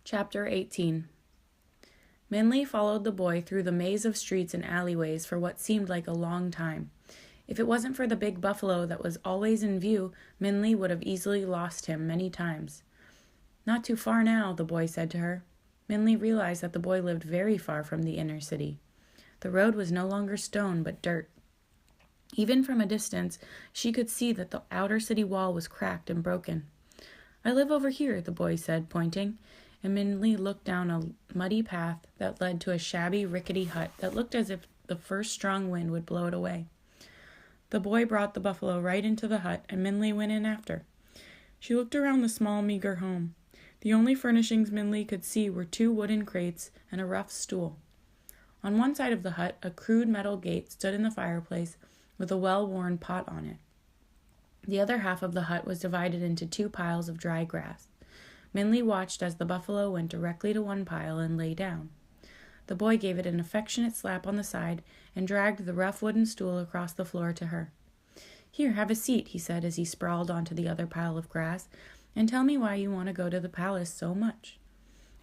Chapter 18. Minley followed the boy through the maze of streets and alleyways for what seemed like a long time. If it wasn't for the big buffalo that was always in view, Minley would have easily lost him many times. "Not too far now," the boy said to her. Minley realized that the boy lived very far from the inner city. The road was no longer stone, but dirt. Even from a distance, she could see that the outer city wall was cracked and broken. "I live over here," the boy said, pointing, and Minley looked down a muddy path that led to a shabby, rickety hut that looked as if the first strong wind would blow it away. The boy brought the buffalo right into the hut, and Minley went in after. She looked around the small, meager home. The only furnishings Minley could see were 2 wooden crates and a rough stool. On one side of the hut, a crude metal gate stood in the fireplace with a well-worn pot on it. The other half of the hut was divided into 2 piles of dry grass. Minley watched as the buffalo went directly to one pile and lay down. The boy gave it an affectionate slap on the side and dragged the rough wooden stool across the floor to her. "Here, have a seat," he said as he sprawled onto the other pile of grass, "and tell me why you want to go to the palace so much."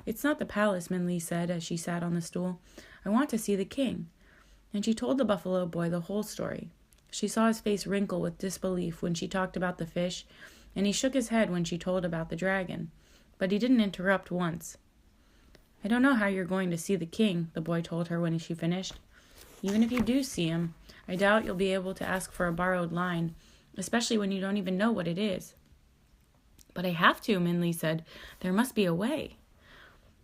"It's not the palace," Minley said as she sat on the stool. "I want to see the king." And she told the buffalo boy the whole story. She saw his face wrinkle with disbelief when she talked about the fish, and he shook his head when she told about the dragon. But he didn't interrupt once. "I don't know how you're going to see the king," the boy told her when she finished. "Even if you do see him, I doubt you'll be able to ask for a borrowed line, especially when you don't even know what it is." "But I have to," Minley said. "There must be a way."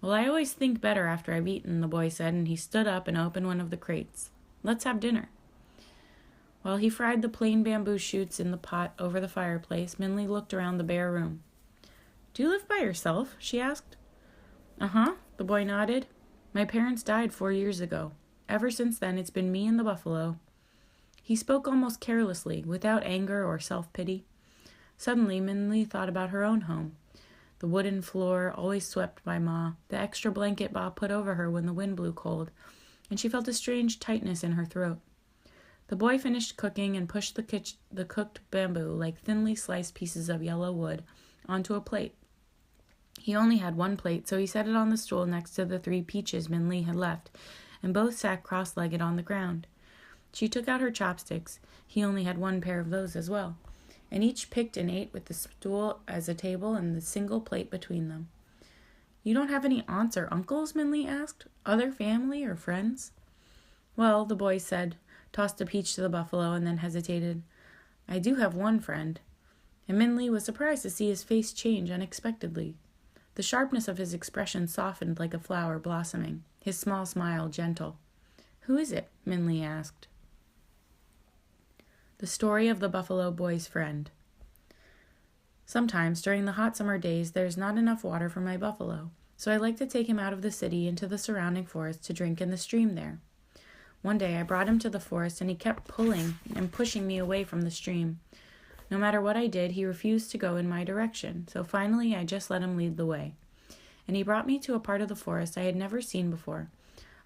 "Well, I always think better after I've eaten," the boy said, and he stood up and opened one of the crates. "Let's have dinner." While he fried the plain bamboo shoots in the pot over the fireplace, Minley looked around the bare room. "Do you live by yourself?" she asked. "Uh-huh," the boy nodded. "My parents died 4 years ago. Ever since then, it's been me and the buffalo." He spoke almost carelessly, without anger or self-pity. Suddenly, Minley thought about her own home. The wooden floor, always swept by Ma, the extra blanket Bob put over her when the wind blew cold, and she felt a strange tightness in her throat. The boy finished cooking and pushed the cooked bamboo, like thinly sliced pieces of yellow wood, onto a plate. He only had 1 plate, so he set it on the stool next to the 3 peaches Minley had left, and both sat cross-legged on the ground. She took out her chopsticks. He only had 1 pair of those as well, and each picked and ate with the stool as a table and the single plate between them. "You don't have any aunts or uncles?" Minley asked. "Other family or friends?" "Well," the boy said, tossed a peach to the buffalo, and then hesitated. "I do have 1 friend." And Minley was surprised to see his face change unexpectedly. The sharpness of his expression softened like a flower blossoming, his small smile gentle. "Who is it?" Minley asked. The story of the buffalo boy's friend. "Sometimes, during the hot summer days, there's not enough water for my buffalo, so I like to take him out of the city into the surrounding forest to drink in the stream there. One day I brought him to the forest, and he kept pulling and pushing me away from the stream. No matter what I did, he refused to go in my direction, so finally I just let him lead the way. And he brought me to a part of the forest I had never seen before,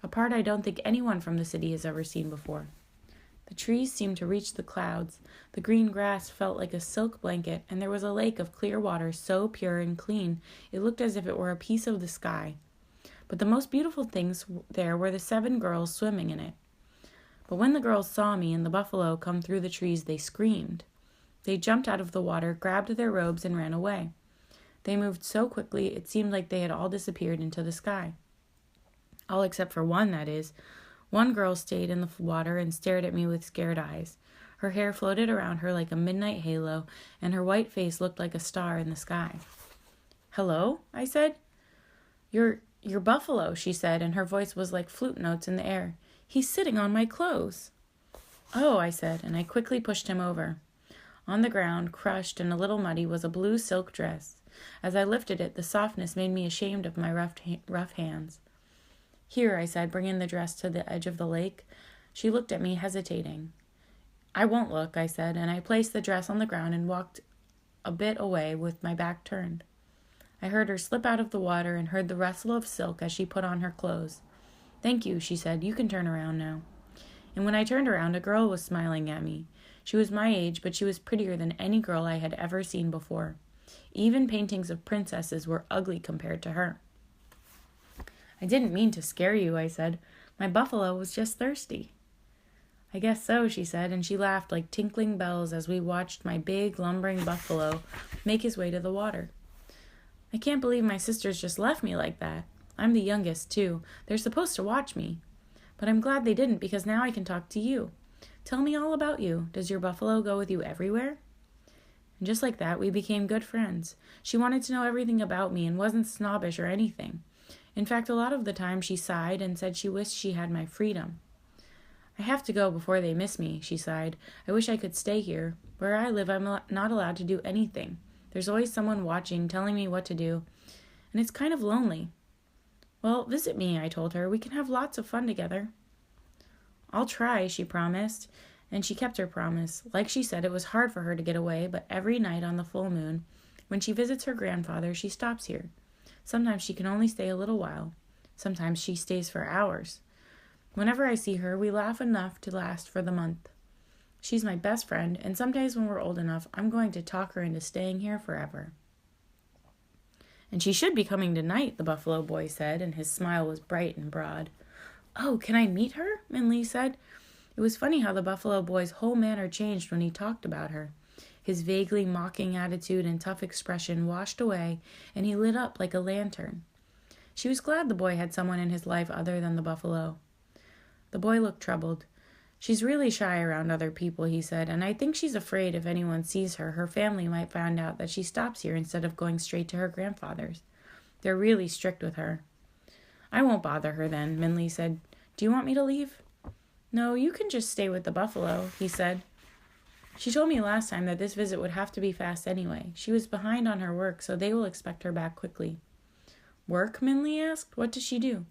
a part I don't think anyone from the city has ever seen before. The trees seemed to reach the clouds, the green grass felt like a silk blanket, and there was a lake of clear water so pure and clean it looked as if it were a piece of the sky. But the most beautiful things there were the 7 girls swimming in it. But when the girls saw me and the buffalo come through the trees, they screamed. They jumped out of the water, grabbed their robes, and ran away. They moved so quickly it seemed like they had all disappeared into the sky. All except for one, that is. One girl stayed in the water and stared at me with scared eyes. Her hair floated around her like a midnight halo, and her white face looked like a star in the sky. "Hello?" I said. You're buffalo," she said, and her voice was like flute notes in the air. "He's sitting on my clothes." "Oh," I said, and I quickly pushed him over. On the ground, crushed and a little muddy, was a blue silk dress. As I lifted it, the softness made me ashamed of my rough hands. "Here," I said, bringing the dress to the edge of the lake. She looked at me, hesitating. "I won't look," I said, and I placed the dress on the ground and walked a bit away with my back turned. I heard her slip out of the water and heard the rustle of silk as she put on her clothes. "Thank you," she said. "You can turn around now." And when I turned around, a girl was smiling at me. She was my age, but she was prettier than any girl I had ever seen before. Even paintings of princesses were ugly compared to her. I didn't mean to scare you, I said. My buffalo was just thirsty. I guess so, she said, and she laughed like tinkling bells as we watched my big, lumbering buffalo make his way to the water. I can't believe my sisters just left me like that. I'm the youngest, too. They're supposed to watch me. But I'm glad they didn't, because now I can talk to you. Tell me all about you. Does your buffalo go with you everywhere? And just like that, we became good friends. She wanted to know everything about me and wasn't snobbish or anything. In fact, a lot of the time she sighed and said she wished she had my freedom. I have to go before they miss me, she sighed. I wish I could stay here. Where I live, I'm not allowed to do anything. There's always someone watching, telling me what to do, and it's kind of lonely. Well, visit me, I told her. We can have lots of fun together. I'll try, she promised, and she kept her promise. Like she said, it was hard for her to get away, but every night on the full moon, when she visits her grandfather, she stops here. Sometimes she can only stay a little while. Sometimes she stays for hours. Whenever I see her, we laugh enough to last for the month. She's my best friend, and some days when we're old enough, I'm going to talk her into staying here forever. And she should be coming tonight, the buffalo boy said, and his smile was bright and broad. Oh, can I meet her? Minli said. It was funny how the buffalo boy's whole manner changed when he talked about her. His vaguely mocking attitude and tough expression washed away, and he lit up like a lantern. She was glad the boy had someone in his life other than the buffalo. The boy looked troubled. She's really shy around other people, he said, and I think she's afraid if anyone sees her, her family might find out that she stops here instead of going straight to her grandfather's. They're really strict with her. I won't bother her then, Minli said. Do you want me to leave? No, you can just stay with the buffalo, he said. She told me last time that this visit would have to be fast anyway. She was behind on her work, so they will expect her back quickly. Work? Minli asked. What does she do?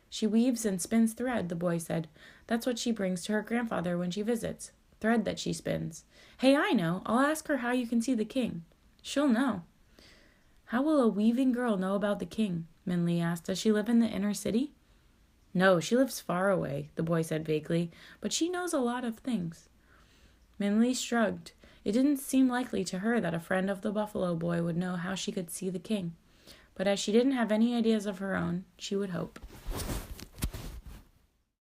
She weaves and spins thread, the boy said. That's what she brings to her grandfather when she visits. Thread that she spins. Hey, I know. I'll ask her how you can see the king. She'll know. How will a weaving girl know about the king? Minli asked. Does she live in the inner city? No, she lives far away, the boy said vaguely, but she knows a lot of things. Minli shrugged. It didn't seem likely to her that a friend of the buffalo boy would know how she could see the king. But as she didn't have any ideas of her own, she would hope.